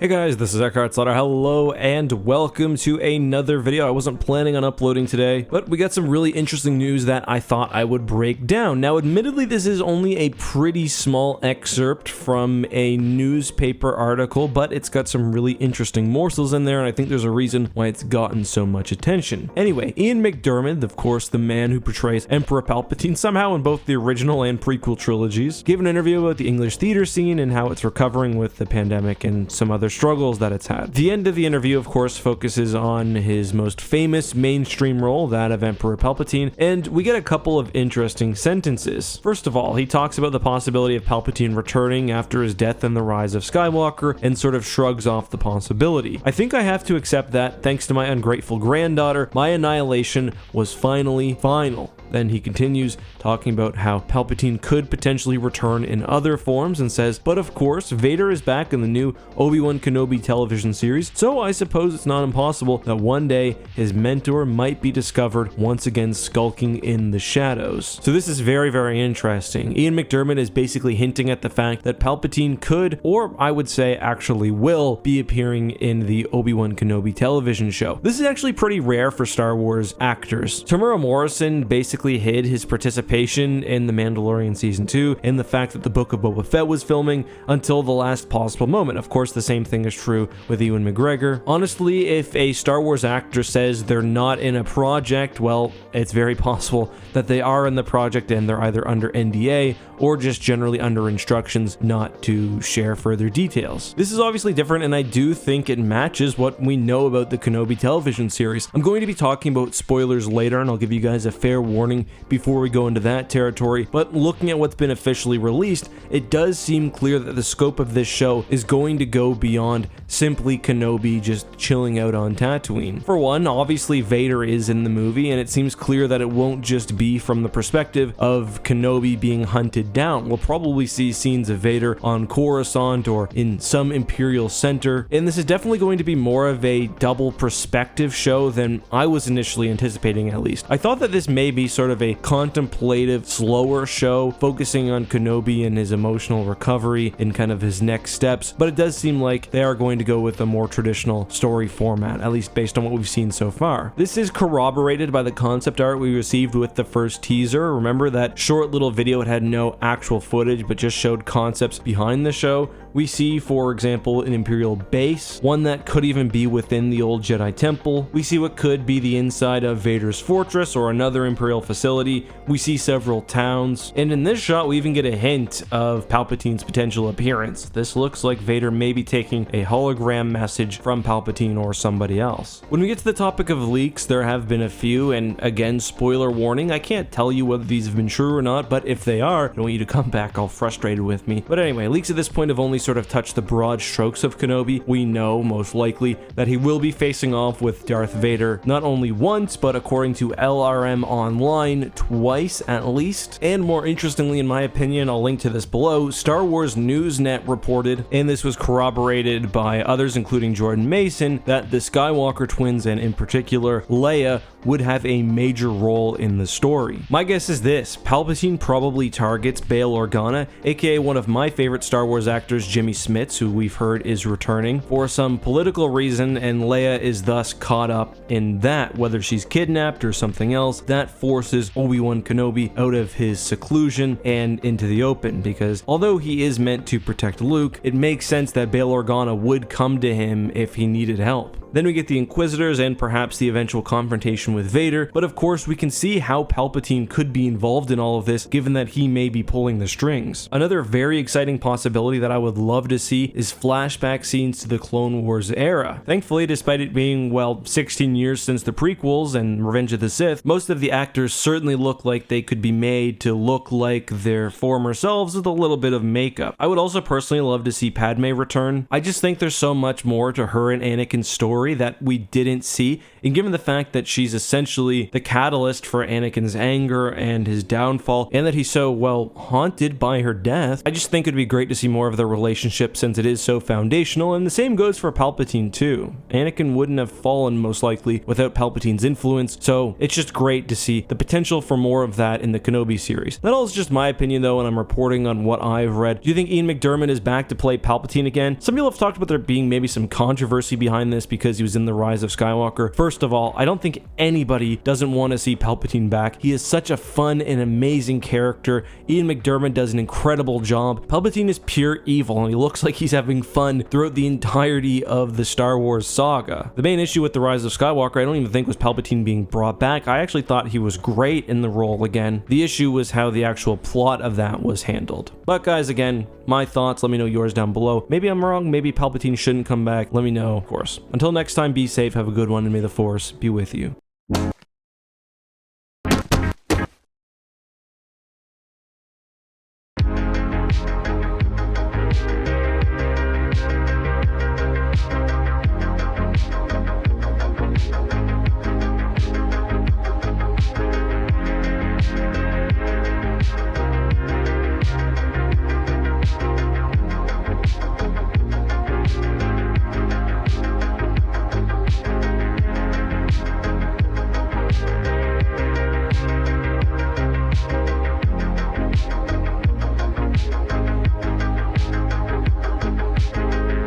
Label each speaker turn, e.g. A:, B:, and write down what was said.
A: Hey guys, this is EckhartsLadder. Hello and welcome to another video. I wasn't planning on uploading today, but we got some really interesting news that I thought I would break down. Now, admittedly, this is only a pretty small excerpt from a newspaper article, but it's got some really interesting morsels in there, and I think there's a reason why it's gotten so much attention. Anyway, Ian McDiarmid, of course, the man who portrays Emperor Palpatine somehow in both the original and prequel trilogies, gave an interview about the English theater scene and how it's recovering with the pandemic and some other struggles that it's had. The end of the interview, of course, focuses on his most famous mainstream role, that of Emperor Palpatine, and we get a couple of interesting sentences. First of all, he talks about the possibility of Palpatine returning after his death and the rise of Skywalker, and sort of shrugs off the possibility. I think I have to accept that, thanks to my ungrateful granddaughter, my annihilation was finally final. Then he continues talking about how Palpatine could potentially return in other forms and says, but of course, Vader is back in the new Obi-Wan Kenobi television series, so I suppose it's not impossible that one day his mentor might be discovered once again skulking in the shadows. So this is very, very interesting. Ian McDiarmid is basically hinting at the fact that Palpatine could, or I would say actually will, be appearing in the Obi-Wan Kenobi television show. This is actually pretty rare for Star Wars actors. Temuera Morrison basically hid his participation in The Mandalorian Season 2 and the fact that the Book of Boba Fett was filming until the last possible moment. Of course, the same thing is true with Ewan McGregor. Honestly, if a Star Wars actor says they're not in a project, well, it's very possible that they are in the project and they're either under NDA or just generally under instructions not to share further details. This is obviously different, and I do think it matches what we know about the Kenobi television series. I'm going to be talking about spoilers later, and I'll give you guys a fair warning before we go into that territory, but looking at what's been officially released, it does seem clear that the scope of this show is going to go beyond simply Kenobi just chilling out on Tatooine. For one, obviously Vader is in the movie, and it seems clear that it won't just be from the perspective of Kenobi being hunted down. We'll probably see scenes of Vader on Coruscant or in some Imperial center, and this is definitely going to be more of a double perspective show than I was initially anticipating, at least. I thought that this may be sort of a contemplative, slower show focusing on Kenobi and his emotional recovery and kind of his next steps, but it does seem like they are going to go with a more traditional story format, at least based on what we've seen so far. This is corroborated by the concept art we received with the first teaser. Remember that short little video? It had no actual footage but just showed concepts behind the show. We see, for example, an Imperial base, one that could even be within the old Jedi Temple. We see what could be the inside of Vader's fortress or another Imperial facility. We see several towns, and in this shot we even get a hint of Palpatine's potential appearance. This looks like Vader may be taking a hologram message from Palpatine or somebody else. When we get to the topic of leaks, there have been a few, and again, spoiler warning, I can't tell you whether these have been true or not, but if they are, I don't want you to come back all frustrated with me. But anyway, leaks at this point have only sort of touched the broad strokes of Kenobi. We know, most likely, that he will be facing off with Darth Vader not only once, but according to LRM Online, twice at least. And more interestingly, in my opinion, I'll link to this below, Star Wars Newsnet reported, and this was corroborated by others including Jordan Mason, that the Skywalker twins, and in particular Leia, would have a major role in the story. My guess is this: Palpatine probably targets Bail Organa, aka one of my favorite Star Wars actors, Jimmy Smits, who we've heard is returning, for some political reason, and Leia is thus caught up in that, whether she's kidnapped or something else. That forces Obi-Wan Kenobi out of his seclusion and into the open, because although he is meant to protect Luke, it makes sense that Bail Organa would come to him if he needed help. Then we get the Inquisitors and perhaps the eventual confrontation with Vader, but of course we can see how Palpatine could be involved in all of this, given that he may be pulling the strings. Another very exciting possibility that I would love to see is flashback scenes to the Clone Wars era. Thankfully, despite it being, well, 16 years since the prequels and Revenge of the Sith, most of the actors certainly look like they could be made to look like their former selves with a little bit of makeup. I would also personally love to see Padme return. I just think there's so much more to her and Anakin's story that we didn't see, and given the fact that she's essentially the catalyst for Anakin's anger and his downfall, and that he's so, well, haunted by her death, I just think it'd be great to see more of their relationship since it is so foundational, and the same goes for Palpatine too. Anakin wouldn't have fallen most likely without Palpatine's influence, so it's just great to see the potential for more of that in the Kenobi series. That all is just my opinion though, and I'm reporting on what I've read. Do you think Ian McDiarmid is back to play Palpatine again? Some people have talked about there being maybe some controversy behind this because he was in The Rise of Skywalker. First of all, I don't think anybody doesn't want to see Palpatine back. He is such a fun and amazing character. Ian McDiarmid does an incredible job. Palpatine is pure evil, and he looks like he's having fun throughout the entirety of the Star Wars saga. The main issue with The Rise of Skywalker, I don't even think was Palpatine being brought back. I actually thought he was great in the role again. The issue was how the actual plot of that was handled. But guys, again, my thoughts, let me know yours down below. Maybe I'm wrong, maybe Palpatine shouldn't come back. Let me know, of course. Until next time, be safe, have a good one, and may the Force be with you.